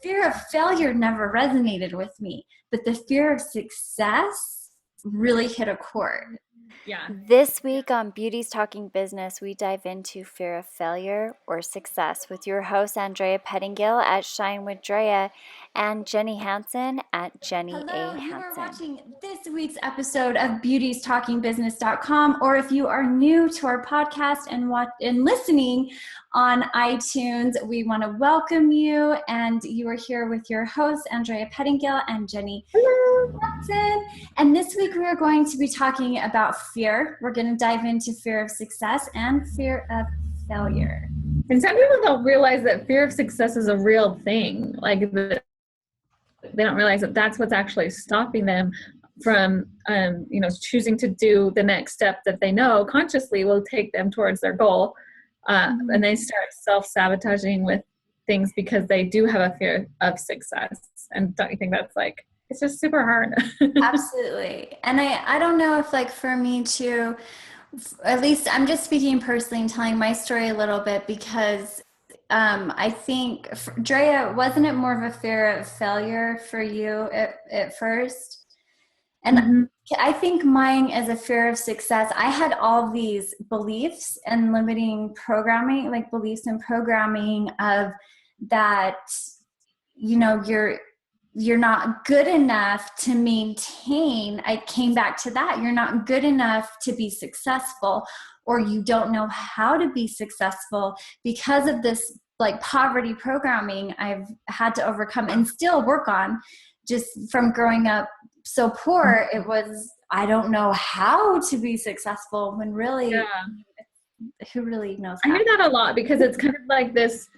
fear of failure never resonated with me, but the fear of success really hit a chord. Yeah. This week on Beauty's Talking Business, we dive into fear of failure or success with your hosts, Andrea Pettingill at Shine with Drea and Jenny Hansen at Jenny Hello, A. you are Hansen. watching this week's episode of beautiestalkingbusiness.com, or if you are new to our podcast and listening on iTunes, we want to welcome you, and you are here with your hosts, Andrea Pettingill and Jenny Hansen. And this week we are going to be talking about fear. We're going to dive into fear of success and fear of failure. And some people don't realize that fear of success is a real thing. Like, they don't realize that that's what's actually stopping them from, choosing to do the next step that they know consciously will take them towards their goal. And they start self-sabotaging with things because they do have a fear of success. And don't you think that's like, it's just super hard? Absolutely. And I don't know if, like, for me too, at least I'm just speaking personally and telling my story a little bit, because I think, Drea, wasn't it more of a fear of failure for you at first? And I think mine is a fear of success. I had all these beliefs and limiting programming, like beliefs and programming of that, you're not good enough to maintain. I came back to that. You're not good enough to be successful, or you don't know how to be successful because of this, like, poverty programming I've had to overcome and still work on, just from growing up so poor. It was, I don't know how to be successful, when really, who really knows how? I hear that a lot, because it's kind of like this,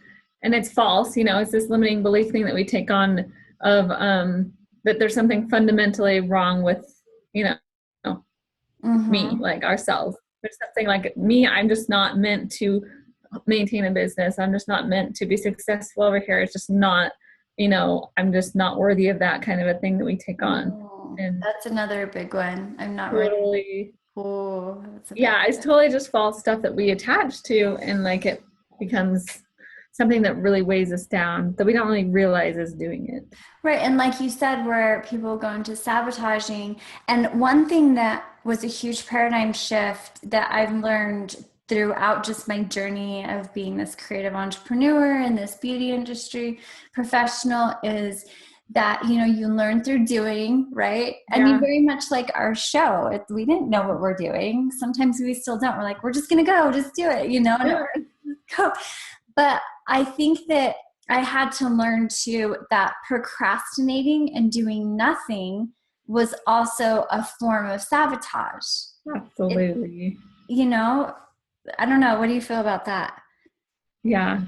and it's false, it's this limiting belief thing that we take on of that there's something fundamentally wrong with, me, like ourselves. There's something like me, I'm just not meant to maintain a business. I'm just not meant to be successful over here. It's just not, I'm just not worthy of that kind of a thing that we take on. And that's another big one. I'm not totally, ready. It's totally just false stuff that we attach to, and like it becomes something that really weighs us down that we don't really realize is doing it. Right. And like you said, where people go into sabotaging. And one thing that was a huge paradigm shift that I've learned throughout just my journey of being this creative entrepreneur and this beauty industry professional is that, you learn through doing, right? Yeah. I mean, very much like our show. We didn't know what we're doing. Sometimes we still don't. We're like, we're just going to go, just do it, go. But I think that I had to learn too that procrastinating and doing nothing was also a form of sabotage. Absolutely. I don't know. What do you feel about that? Yeah.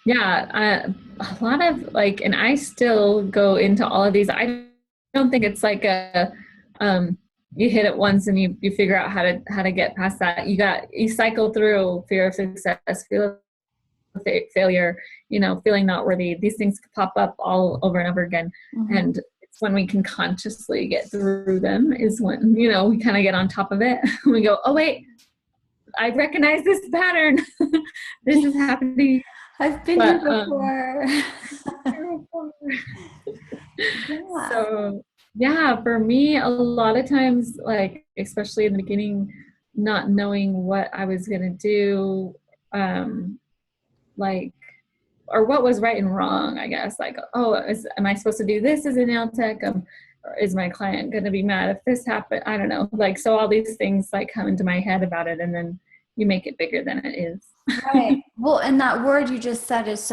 A lot of and I still go into all of these. I don't think it's like you hit it once and you figure out how to get past that. You cycle through fear of success, fear of failure, feeling not worthy. These things pop up all over and over again. And it's when we can consciously get through them is when, we kind of get on top of it. We go, oh wait, I recognize this pattern. This is happening. I've been here before. So for me, a lot of times, especially in the beginning, not knowing what I was going to do, or what was right and wrong, I guess, am I supposed to do this as a nail tech? Or is my client going to be mad if this happened? I don't know. So all these things come into my head about it, and then you make it bigger than it is. Right. Well, and that word you just said is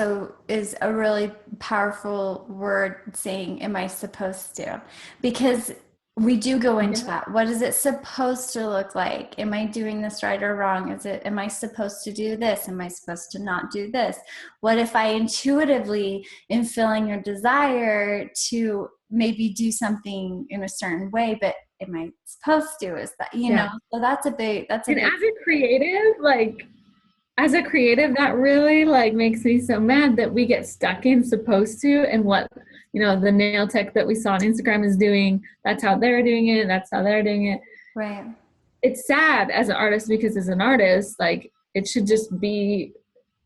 a really powerful word, saying, am I supposed to? Because we do go into that. What is it supposed to look like? Am I doing this right or wrong? Am I supposed to do this? Am I supposed to not do this? What if I intuitively am feeling a desire to maybe do something in a certain way, but am I supposed to? Is that, so that's a big, as a creative, that really makes me so mad that we get stuck in supposed to, and what, the nail tech that we saw on Instagram is doing, that's how they're doing it. That's how they're doing it. Right. It's sad as an artist, because as an artist, it should just be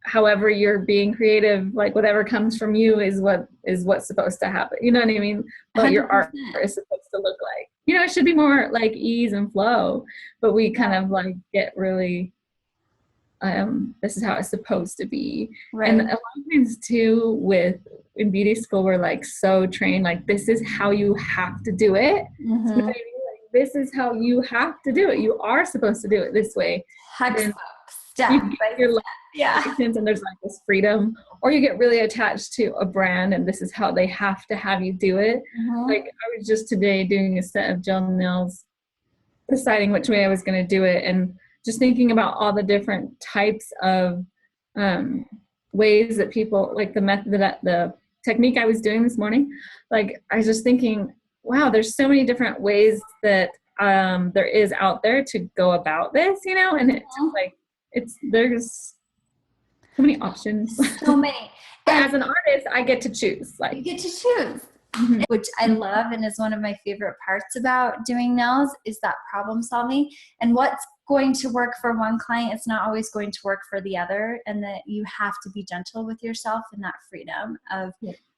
however you're being creative, like whatever comes from you is what's supposed to happen. You know what I mean? But your art 100%. is supposed to look like, it should be more like ease and flow, but we kind of like get really, this is how it's supposed to be. Right. And a lot of times too, in beauty school, we're like so trained, like this is how you have to do it. You know what I mean? Like, this is how you have to do it. You are supposed to do it this way. Step You by get your step. license, and there's like this freedom, or you get really attached to a brand, and this is how they have to have you do it. Like I was just today doing a set of gel nails, deciding which way I was going to do it, and just thinking about all the different types of ways that people, like the method, the technique I was doing this morning, like I was just thinking, wow, there's so many different ways that there is out there to go about this, and it's like, there's so many options. So many. But as an artist, I get to choose. Like you get to choose. Which I love, and is one of my favorite parts about doing nails, is that problem solving, and what's going to work for one client, it's not always going to work for the other, and that you have to be gentle with yourself and that freedom of,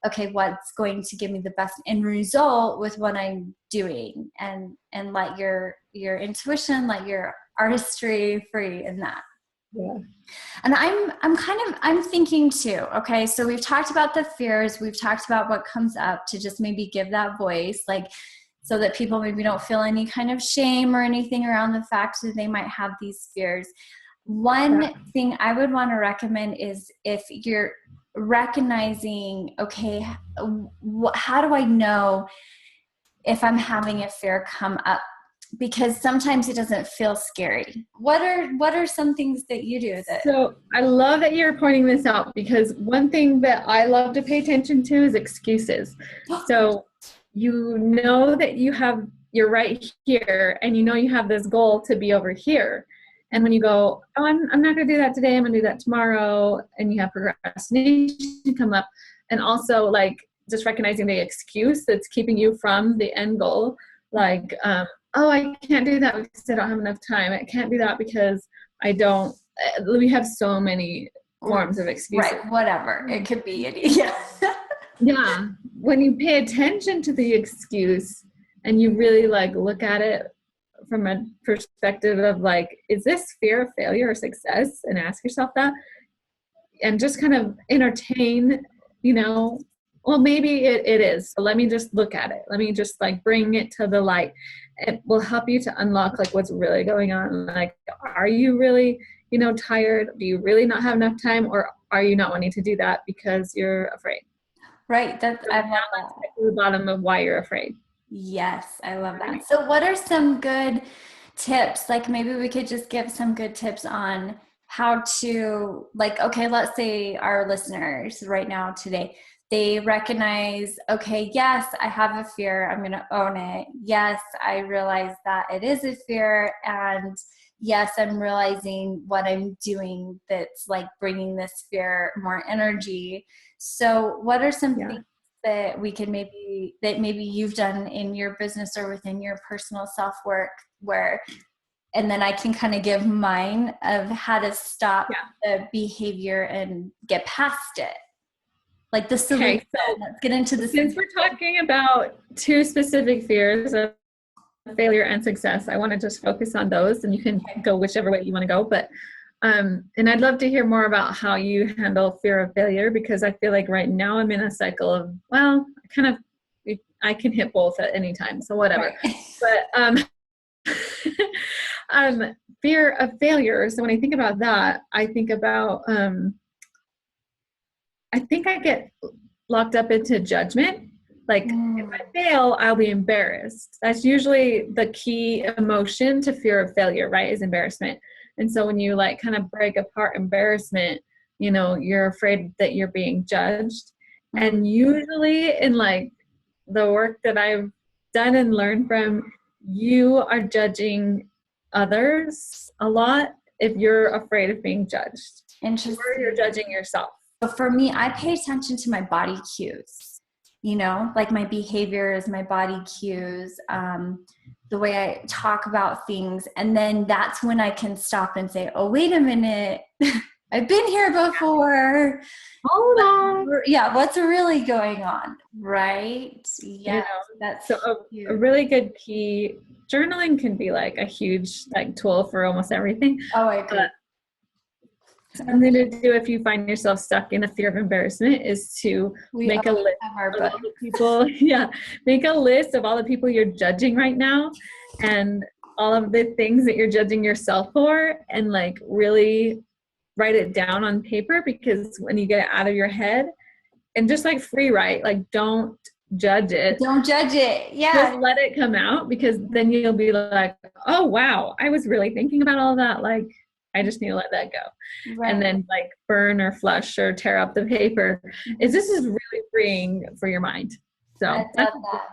okay, what's going to give me the best end result with what I'm doing, and let your intuition, let your artistry free in that. Yeah. And I'm thinking too, okay, so we've talked about the fears, we've talked about what comes up, to just maybe give that voice, like, so that people maybe don't feel any kind of shame or anything around the fact that they might have these fears. One thing I would want to recommend is, if you're recognizing, okay, how do I know if I'm having a fear come up? Because sometimes it doesn't feel scary. What are some things that you do that? So I love that you're pointing this out, because one thing that I love to pay attention to is excuses. So that you're right here, and you have this goal to be over here. And when you go, oh, I'm not going to do that today, I'm going to do that tomorrow, and you have procrastination come up, and also like just recognizing the excuse that's keeping you from the end goal, like, oh, I can't do that because I don't have enough time. I can't do that because I don't. We have so many forms of excuses. Right, whatever. It could be any. Yeah. Yeah. When you pay attention to the excuse and you really like look at it from a perspective of like, is this fear of failure or success? And ask yourself that, and just kind of entertain, well, maybe it is. So let me just look at it. Let me just like bring it to the light. It will help you to unlock like what's really going on. Like, are you really, tired? Do you really not have enough time? Or are you not wanting to do that because you're afraid? Right. I love that. To the bottom of why you're afraid. Yes, I love that. So what are some good tips? Like maybe we could just give some good tips on how to, like, okay, let's say our listeners right now today, they recognize, okay, yes, I have a fear. I'm going to own it. Yes, I realize that it is a fear. And yes, I'm realizing what I'm doing that's like bringing this fear more energy. So what are some things that we can maybe you've done in your business or within your personal self-work and then I can kind of give mine of how to stop the behavior and get past it. Like the solution. Okay, so let's get into this. Since we're talking about two specific fears of failure and success, I want to just focus on those, and you can go whichever way you want to go. But and I'd love to hear more about how you handle fear of failure, because I feel like right now I'm in a cycle of, well, I can hit both at any time, so whatever. Right. But fear of failure. So when I think about that, I think about I think I get locked up into judgment. Like if I fail, I'll be embarrassed. That's usually the key emotion to fear of failure, right? Is embarrassment. And so when you like kind of break apart embarrassment, you're afraid that you're being judged. And usually in like the work that I've done and learned from, you are judging others a lot if you're afraid of being judged. Interesting. Or you're judging yourself. So for me, I pay attention to my body cues, like my behaviors, my body cues, the way I talk about things. And then that's when I can stop and say, oh, wait a minute. I've been here before. Hold on. Yeah, what's really going on, right? You Yeah, know, that's so a huge. really good key, journaling can be like a huge like tool for almost everything. Oh, I agree. But something to do if you find yourself stuck in the fear of embarrassment is to We make a always list have our of all book. the people. Yeah, make a list of all the people you're judging right now, and all of the things that you're judging yourself for, and like really write it down on paper, because when you get it out of your head, and just like free write, like don't judge it, Don't judge it. just Yeah, let it come out, because then you'll be like, oh wow, I was really thinking about all that, like I just need to let that go. right. And then like burn or flush or tear up the paper. This is really freeing for your mind. So I love that.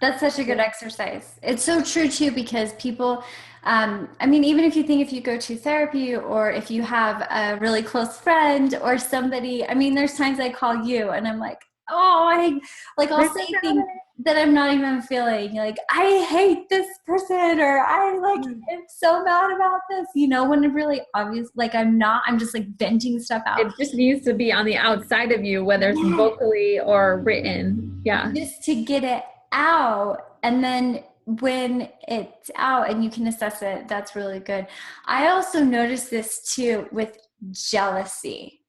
That's such a good exercise. It's so true too, because people, I mean, even if you go to therapy, or if you have a really close friend or somebody, I mean, there's times I call you and I'm like, oh, I'll this say is things that I'm not even feeling, like, I hate this person, or I like, I'm so mad about this, when it really obvious, like I'm just like venting stuff out. it just needs to be on the outside of you, whether it's vocally or written. Yeah. Just to get it out. And then when it's out and you can assess it, that's really good. I also noticed this too with jealousy.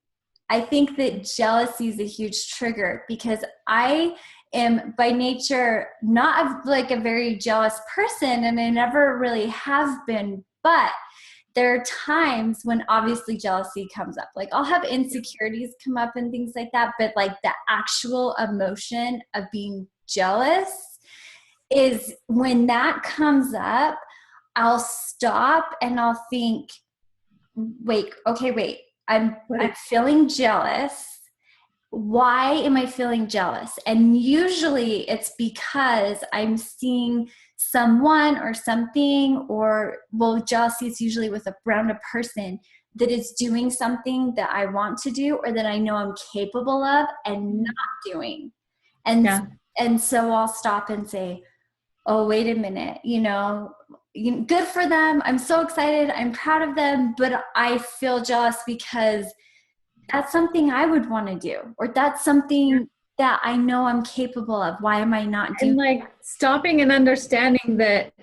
I think that jealousy is a huge trigger, because I am by nature not like a very jealous person, and I never really have been, but there are times when obviously jealousy comes up. Like I'll have insecurities come up and things like that, but like the actual emotion of being jealous is when that comes up, I'll stop and I'll think, wait, I'm feeling jealous. Why am I feeling jealous? And usually it's because I'm seeing someone or something, or jealousy is usually around a person that is doing something that I want to do, or that I know I'm capable of and not doing. And so I'll stop and say, oh, wait a minute, good for them. I'm so excited. I'm proud of them, but I feel jealous because that's something I would want to do, or that's something that I know I'm capable of. Why am I not doing? And like stopping and understanding that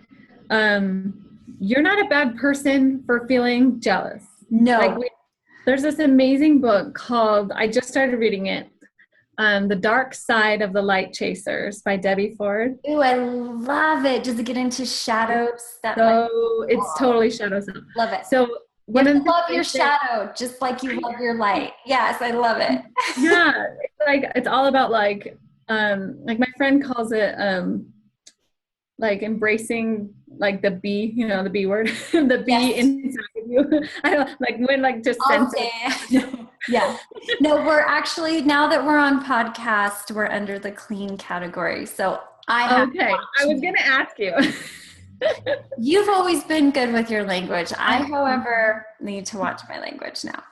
you're not a bad person for feeling jealous. No. Like there's this amazing book called, I just started reading it, The Dark Side of the Light Chasers by Debbie Ford. Ooh, I love it. Does it get into shadows? It's totally shadows. Love it. So you have to love your shadow just like you love your light. Yes, I love it. Yeah, it's all about like my friend calls it like embracing like the bee, the B word, the bee inside of you. I don't like when like just sense it. Yeah. No, we're actually, now that we're on podcast, we're under the clean category. So I was gonna ask you. You've always been good with your language. I, however, need to watch my language now.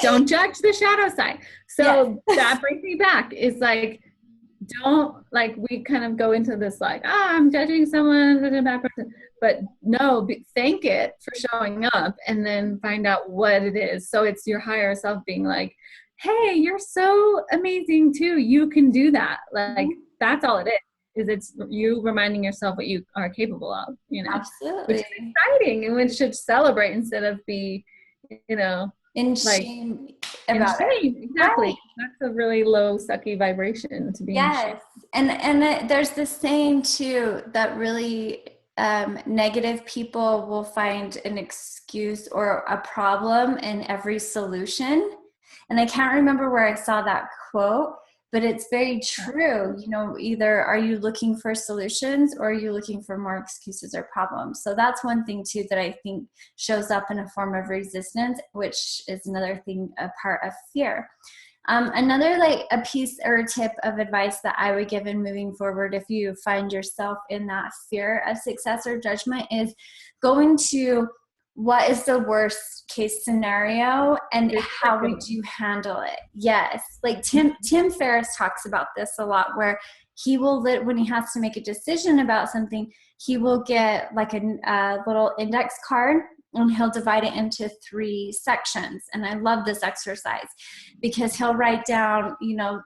Don't judge the shadow side. So that brings me back. Is like, don't, like, we kind of go into this like, I'm judging someone, a bad person. But no, thank it for showing up, and then find out what it is. So it's your higher self being like, hey, you're so amazing too. You can do that. Like, that's all it is. It's you reminding yourself what you are capable of, Absolutely. Which is exciting, and which should celebrate instead of be, in shame about it. Exactly. Right. That's a really low, sucky vibration to be in shame. And there's this saying too that really negative people will find an excuse or a problem in every solution. And I can't remember where I saw that quote, but it's very true. Either are you looking for solutions, or are you looking for more excuses or problems? So that's one thing too that I think shows up in a form of resistance, which is another thing, a part of fear. Another like a piece or a tip of advice that I would give in moving forward, if you find yourself in that fear of success or judgment, is going to what is the worst case scenario and how would you handle it? Yes. Like Tim Ferriss talks about this a lot, where he will, when he has to make a decision about something, he will get like a little index card and he'll divide it into 3 sections. And I love this exercise because he'll write down,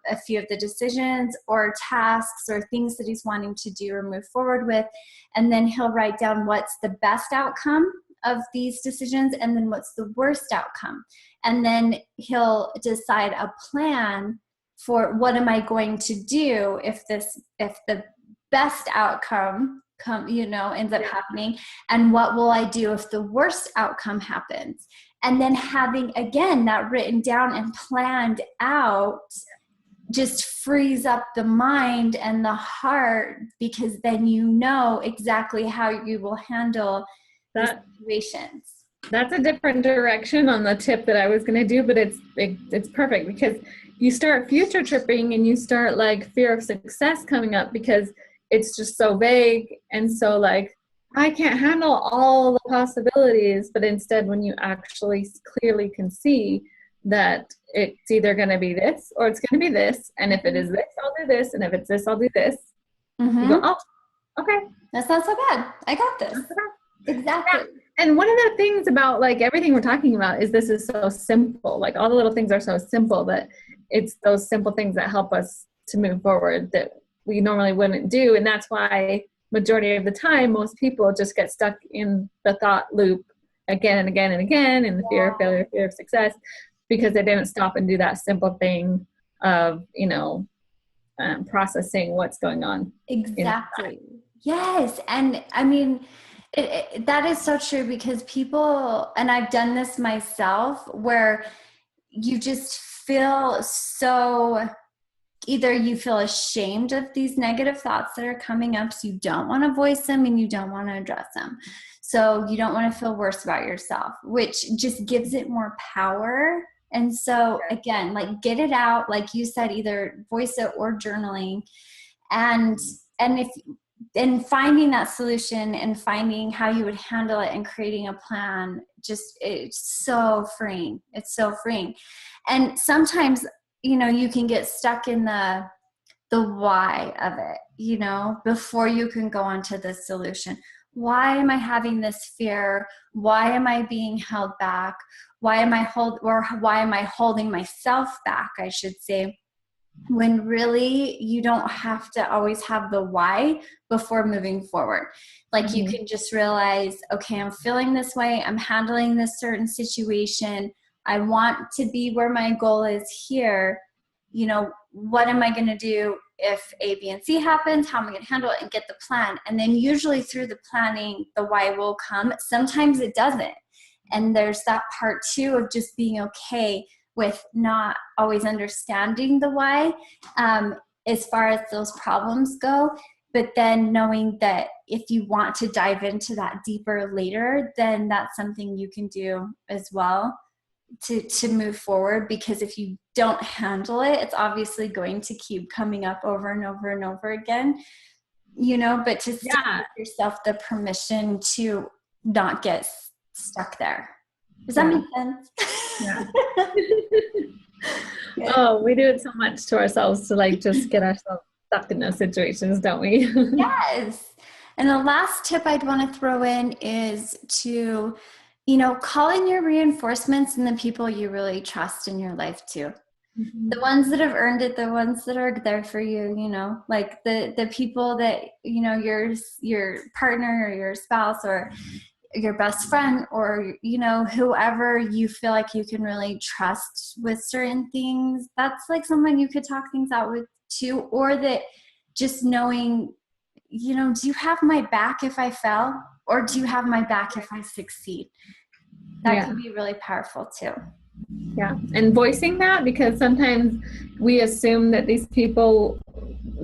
a few of the decisions or tasks or things that he's wanting to do or move forward with. And then he'll write down what's the best outcome of these decisions and then what's the worst outcome. And then he'll decide a plan for what am I going to do if the best outcome ends up happening, and what will I do if the worst outcome happens. And then having, again, that written down and planned out just frees up the mind and the heart, because then you know exactly how you will handle the situations. That's a different direction on the tip that I was going to do, but it's perfect, because you start future tripping and you start like fear of success coming up, because it's just so vague. And so like, I can't handle all the possibilities, but instead when you actually clearly can see that it's either going to be this or it's going to be this. And if it is this, I'll do this. And if it's this, I'll do this. Mm-hmm. You go, oh, okay. That's not so bad. I got this. Exactly. Yeah. And one of the things about like everything we're talking about is this is so simple. Like all the little things are so simple that it's those simple things that help us to move forward that we normally wouldn't do. And that's why majority of the time, most people just get stuck in the thought loop again and again and again, in the fear of failure, fear of success, because they didn't stop and do that simple thing of, processing what's going on. Exactly. Yes. And I mean, that is so true, because people, and I've done this myself, where you just feel so, either you feel ashamed of these negative thoughts that are coming up, so you don't want to voice them and you don't want to address them. So you don't want to feel worse about yourself, which just gives it more power. And so again, like get it out, like you said, either voice it or journaling, and finding that solution and finding how you would handle it and creating a plan, it's so freeing. It's so freeing. And sometimes, you can get stuck in the why of it, before you can go on to the solution. Why am I having this fear? Why am I being held back? Why am I holding myself back, I should say, when really you don't have to always have the why before moving forward. Like you can just realize, okay, I'm feeling this way. I'm handling this certain situation. I want to be where my goal is here. What am I going to do if A, B, and C happens? How am I going to handle it, and get the plan? And then usually through the planning, the why will come. Sometimes it doesn't. And there's that part too of just being okay with not always understanding the why, as far as those problems go. But then knowing that if you want to dive into that deeper later, then that's something you can do as well to move forward. Because if you don't handle it, it's obviously going to keep coming up over and over and over again, but to give yourself the permission to not get stuck there. Does that make sense? Yeah. Oh, we do it so much to ourselves to like just get ourselves stuck in those situations, don't we? Yes. And the last tip I'd want to throw in is to, call in your reinforcements and the people you really trust in your life too. Mm-hmm. The ones that have earned it, the ones that are there for you, like the people that, your partner or your spouse or your best friend or, whoever you feel like you can really trust with certain things. That's like someone you could talk things out with too. Or that just knowing, do you have my back if I fail? Or do you have my back if I succeed? That can be really powerful too. Yeah. And voicing that, because sometimes we assume that these people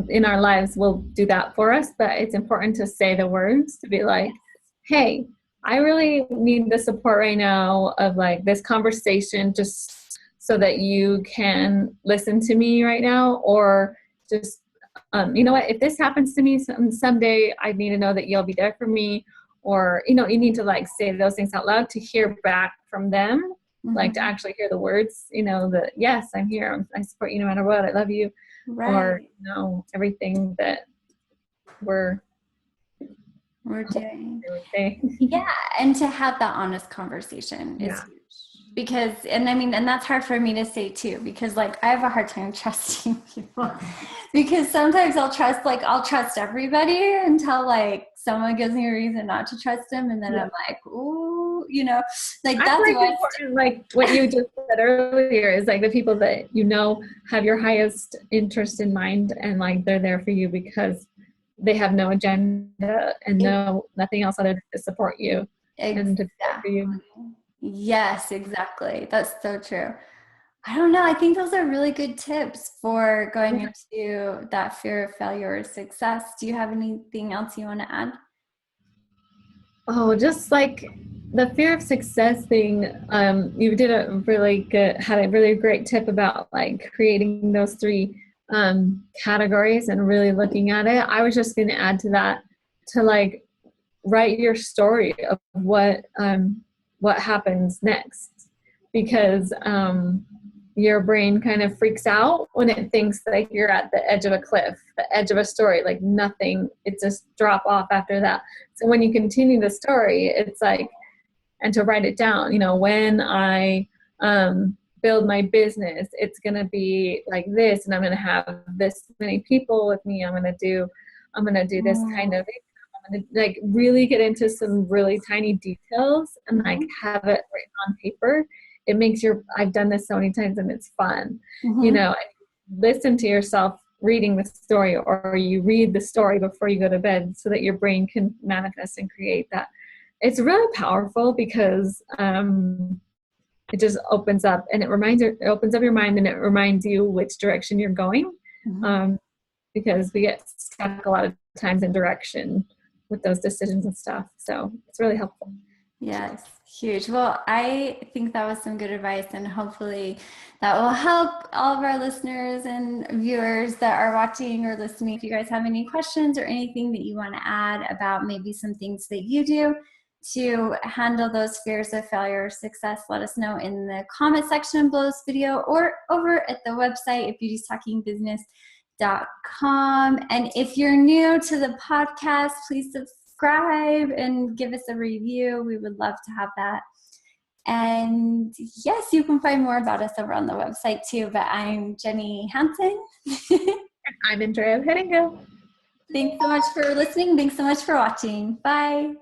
in our lives will do that for us, but it's important to say the words, to be like, hey, I really need the support right now of like this conversation, just so that you can listen to me right now. Or just, you know what, if this happens to me someday, I need to know that you'll be there for me. Or, you need to like say those things out loud to hear back from them, like to actually hear the words, that yes, I'm here. I support you no matter what. I love you. Right. Or, everything that we're we're doing. I would say. Yeah, and to have that honest conversation is Yeah. huge. Because, and I mean, and that's hard for me to say too, because like I have a hard time trusting people because sometimes I'll trust everybody until like someone gives me a reason not to trust them. And then I'm like, ooh, like I that's feel like what important, like what you just said earlier, is like the people that have your highest interest in mind, and like they're there for you because they have no agenda and nothing else other than to support you and to be there for you. Yes, exactly. That's so true. I don't know. I think those are really good tips for going into that fear of failure or success. Do you have anything else you want to add? Oh, just like the fear of success thing. You had a really great tip about like creating those three categories and really looking at it. I was just going to add to that, to like write your story of what happens next, because your brain kind of freaks out when it thinks like you're at the edge of a cliff, the edge of a story, like nothing, it just drop off after that. So when you continue the story, it's like, and to write it down, when I build my business, it's going to be like this, and I'm going to have this many people with me. I'm going to do this kind of, I'm going to like really get into some really tiny details and like have it written on paper. It makes I've done this so many times and it's fun, listen to yourself reading the story, or you read the story before you go to bed so that your brain can manifest and create that. It's really powerful because it just opens up, and it opens up your mind, and it reminds you which direction you're going. Because we get stuck a lot of times in direction with those decisions and stuff. So it's really helpful. Yes, huge. Well, I think that was some good advice, and hopefully that will help all of our listeners and viewers that are watching or listening. If you guys have any questions or anything that you want to add about maybe some things that you do to handle those fears of failure or success, let us know in the comment section below this video or over at the website at beautiestalkingbusiness.com. And if you're new to the podcast, please subscribe and give us a review. We would love to have that. And yes, you can find more about us over on the website too, but I'm Jenny Hansen. I'm Andrea Pettingill. Thanks so much for listening. Thanks so much for watching. Bye.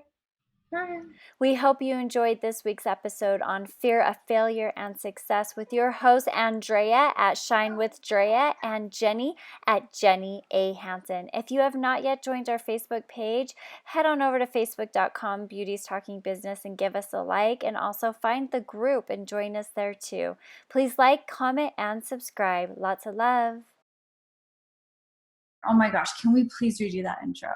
Bye. We hope you enjoyed this week's episode on fear of failure and success with your host Andrea at Shine with Drea and Jenny at Jenny A. Hansen. If you have not yet joined our Facebook page, head on over to facebook.com Beauties Talking Business and give us a like, and also find the group and join us there too. Please like, comment, and subscribe. Lots of love. Oh my gosh, can we please redo that intro?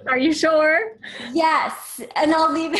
Are you sure? Yes, and I'll leave